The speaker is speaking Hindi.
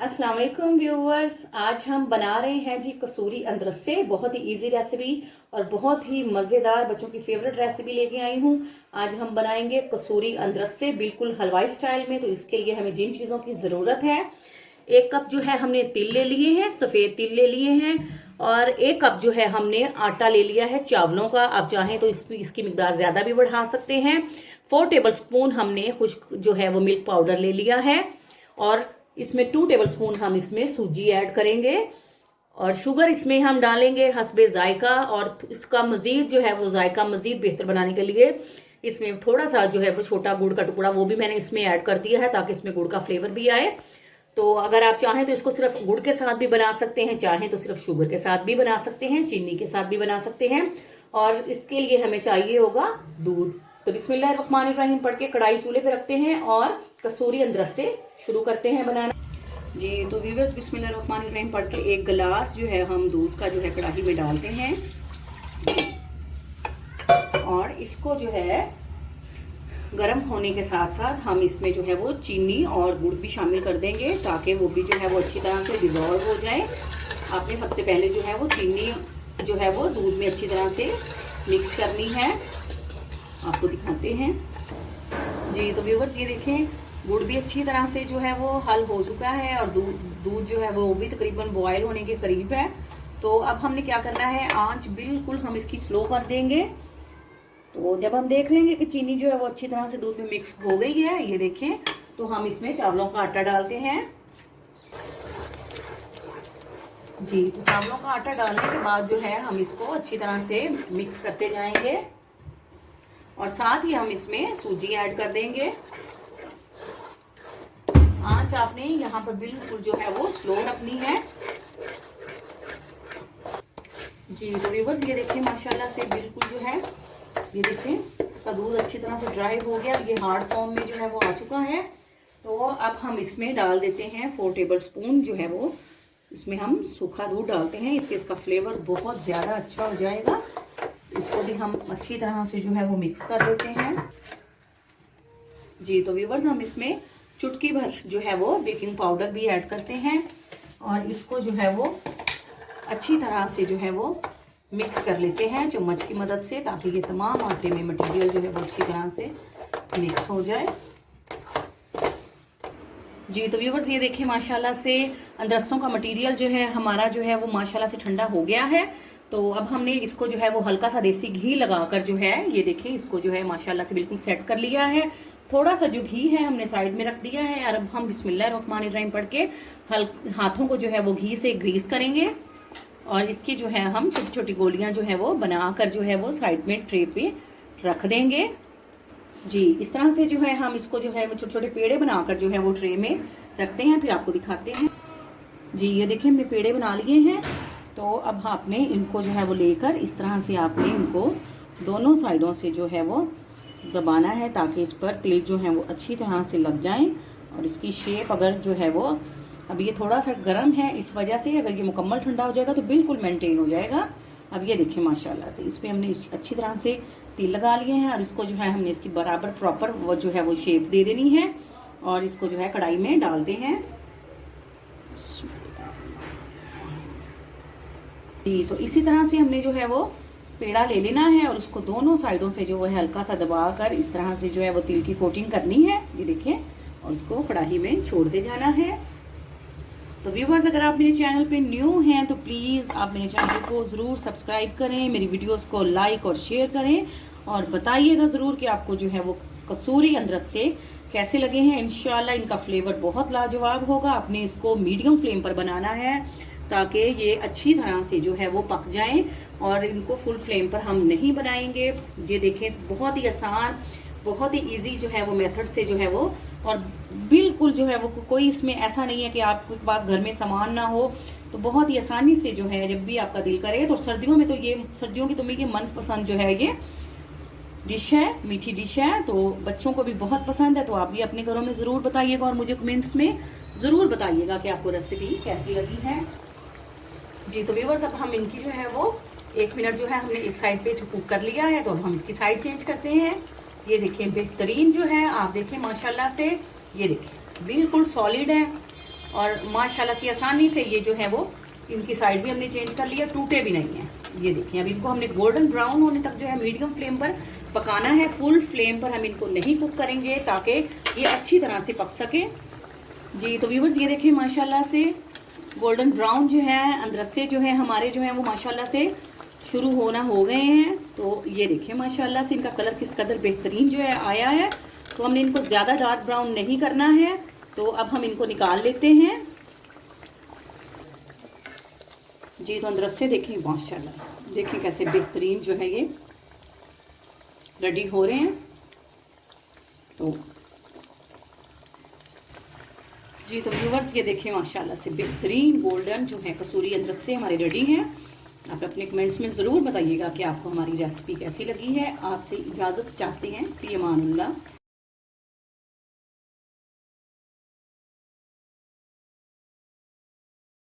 अस्सलाम वालेकुम व्यूअर्स। आज हम बना रहे हैं जी कसूरी अंदरसे। बहुत ही इजी रेसिपी और बहुत ही मज़ेदार बच्चों की फेवरेट रेसिपी लेके आई हूँ। आज हम बनाएंगे कसूरी अंदरसे बिल्कुल हलवाई स्टाइल में। तो इसके लिए हमें जिन चीज़ों की ज़रूरत है, 1 कप जो है हमने तिल ले लिए हैं, सफ़ेद तिल ले लिए हैं। और 1 कप जो है हमने आटा ले लिया है चावलों का। आप चाहें तो इसकी मिकदार ज़्यादा भी बढ़ा सकते हैं। 4 टेबल स्पून हमने खुश्क जो है वो मिल्क पाउडर ले लिया है। और इसमें 2 टेबल स्पून हम इसमें सूजी ऐड करेंगे। और शुगर इसमें हम डालेंगे हस्बे जायका। और इसका मजीद जो है वो जायका मजीद बेहतर बनाने के लिए इसमें थोड़ा सा जो है वो छोटा गुड़ का टुकड़ा वो भी मैंने इसमें ऐड कर दिया है, ताकि इसमें गुड़ का फ्लेवर भी आए। तो अगर आप चाहें तो इसको सिर्फ गुड़ के साथ भी बना सकते हैं, चाहें तो सिर्फ शुगर के साथ भी बना सकते हैं, चीनी के साथ भी बना सकते हैं। और इसके लिए हमें चाहिए होगा दूध। तो बिस्मिल्लाहिर्रहमानिर्रहीम पढ़ के कढ़ाई चूल्हे पे रखते हैं और कसूरी अंदरसे शुरू करते हैं बनाना जी। तो व्यूअर्स, बिस्मिल्लाहिर्रहमानिर्रहीम पढ़ के 1 गिलास जो है हम दूध का जो है कढ़ाई में डालते हैं। और इसको जो है गर्म होने के साथ साथ हम इसमें जो है वो चीनी और गुड़ भी शामिल कर देंगे, ताकि वो भी जो है वो अच्छी तरह से डिज़ोल्व हो जाए। आपने सबसे पहले जो है वो चीनी जो है वो दूध में अच्छी तरह से मिक्स करनी है। आपको दिखाते हैं जी। तो व्यूअर्स, ये देखें, गुड़ भी अच्छी तरह से जो है वो हल हो चुका है और दूध जो है वो भी तकरीबन बॉयल होने के करीब है। तो अब हमने क्या करना है, आंच बिल्कुल हम इसकी स्लो कर देंगे। तो जब हम देख लेंगे कि चीनी जो है वो अच्छी तरह से दूध में मिक्स हो गई है, ये देखें, तो हम इसमें चावलों का आटा डालते हैं जी। तो चावलों का आटा डालने के बाद जो है हम इसको अच्छी तरह से मिक्स करते जाएंगे। और साथ ही हम इसमें सूजी ऐड कर देंगे। आंच आपने यहाँ पर बिल्कुल जो है वो स्लो रखनी है जी। तो व्यूअर्स, ये देखिए माशाल्लाह से बिल्कुल जो है, ये देखें, इसका दूध अच्छी तरह से ड्राई हो गया। ये हार्ड फॉर्म में जो है वो आ चुका है। तो अब हम इसमें डाल देते हैं 4 टेबल स्पून जो है वो इसमें हम सूखा दूध डालते हैं। इससे इसका फ्लेवर बहुत ज़्यादा अच्छा हो जाएगा। इसको भी हम अच्छी तरह से जो है वो मिक्स कर देते हैं जी। तो व्यूअर्स, हम इसमें चुटकी भर जो है वो बेकिंग पाउडर भी ऐड करते हैं और इसको जो है वो अच्छी तरह से जो है वो मिक्स कर लेते हैं चम्मच की मदद से, ताकि ये तमाम आटे में मटेरियल जो है वो अच्छी तरह से मिक्स हो जाए जी। तो व्यूअर्स, ये देखिए माशाल्लाह से अंदरसों का मटेरियल जो है हमारा जो है वो माशाल्लाह से ठंडा हो गया है। तो अब हमने इसको जो है वो हल्का सा देसी घी लगाकर जो है, ये देखें, इसको जो है माशाल्लाह से बिल्कुल सेट कर लिया है। थोड़ा सा जो घी है हमने साइड में रख दिया है। और अब हम बिस्मिल्लाहिर्रहमानिर्रहीम पढ़ के हाथों को जो है वो घी से ग्रीस करेंगे। और इसकी जो है हम छोटी छोटी गोलियां जो है वो बनाकर जो है वो साइड में ट्रे पे रख देंगे जी। इस तरह से जो है हम इसको जो है वो छोटे छोटे पेड़े बनाकर जो है वो ट्रे में रखते हैं। फिर आपको दिखाते हैं जी। ये देखिए, हमने पेड़े बना लिए हैं। तो अब आपने इनको जो है वो लेकर इस तरह से आपने इनको दोनों साइडों से जो है वो दबाना है, ताकि इस पर तिल जो है वो अच्छी तरह से लग जाएं। और इसकी शेप अगर जो है वो, अब ये थोड़ा सा गर्म है, इस वजह से अगर ये मुकम्मल ठंडा हो जाएगा तो बिल्कुल मेंटेन हो जाएगा। अब ये देखिए माशाल्लाह से इस पर हमने अच्छी तरह से तिल लगा लिए हैं। और इसको जो है हमने इसकी बराबर प्रॉपर वो जो है वो शेप दे देनी है। और इसको जो है कढ़ाई में डालते हैं जी। तो इसी तरह से हमने जो है वो पेड़ा ले लेना है और उसको दोनों साइडों से जो है हल्का सा दबाकर इस तरह से जो है वो तिल की कोटिंग करनी है, ये देखिए। और उसको कढ़ाई में छोड़ते जाना है। तो व्यूअर्स, अगर आप मेरे चैनल पे न्यू हैं तो प्लीज़ आप मेरे चैनल को ज़रूर सब्सक्राइब करें, मेरी वीडियोस को लाइक और शेयर करें और बताइएगा ज़रूर कि आपको जो है वो कसूरी अंदरसे कैसे लगे हैं। इंशाल्लाह इनका फ्लेवर बहुत लाजवाब होगा। आपने इसको मीडियम फ्लेम पर बनाना है, ताकि ये अच्छी तरह से जो है वो पक जाएं। और इनको फुल फ्लेम पर हम नहीं बनाएंगे। ये देखें, बहुत ही आसान, बहुत ही इजी जो है वो मेथड से जो है वो, और बिल्कुल जो है वो कोई इसमें ऐसा नहीं है कि आपके पास घर में सामान ना हो। तो बहुत ही आसानी से जो है जब भी आपका दिल करे। तो सर्दियों में तो ये, सर्दियों की तो मेरी मनपसंद जो है ये डिश है, मीठी डिश है। तो बच्चों को भी बहुत पसंद है। तो आप भी अपने घरों में ज़रूर बताइएगा और मुझे कमेंट्स में ज़रूर बताइएगा कि आपको रेसिपी कैसी लगी है जी। तो व्यूअर्स, अब हम इनकी जो है वो 1 मिनट जो है हमने एक साइड पे कुक कर लिया है। तो अब हम इसकी साइड चेंज करते हैं। ये देखिए बेहतरीन जो है, आप देखें माशाल्लाह से, ये देखिए बिल्कुल सॉलिड है। और माशाल्लाह से आसानी से ये जो है वो इनकी साइड भी हमने चेंज कर लिया, टूटे भी नहीं है। ये देखिए अब इनको हमने गोल्डन ब्राउन होने तक जो है मीडियम फ्लेम पर पकाना है। फुल फ्लेम पर हम इनको नहीं कुक करेंगे ताकि ये अच्छी तरह से पक सके जी। तो व्यूवर्स ये देखिए माशाल्लाह से गोल्डन ब्राउन जो है अंदर से जो है हमारे जो है वो माशाल्लाह से शुरू होना हो गए हैं। तो ये देखिए माशाल्लाह से इनका कलर किस कदर बेहतरीन जो है आया है। तो हमने इनको ज़्यादा डार्क ब्राउन नहीं करना है। तो अब हम इनको निकाल लेते हैं जी। तो अंदर से देखिए माशाल्लाह देखिए कैसे बेहतरीन जो है ये रेडी हो रहे हैं। तो जी तो व्यूवर्स ये देखिए माशाल्लाह से बेहतरीन गोल्डन जो है कसूरी अंदर से हमारे रेडी हैं। आप अपने कमेंट्स में ज़रूर बताइएगा कि आपको हमारी रेसिपी कैसी लगी है। आपसे इजाज़त चाहते हैं, फ़ी अमानुल्लाह।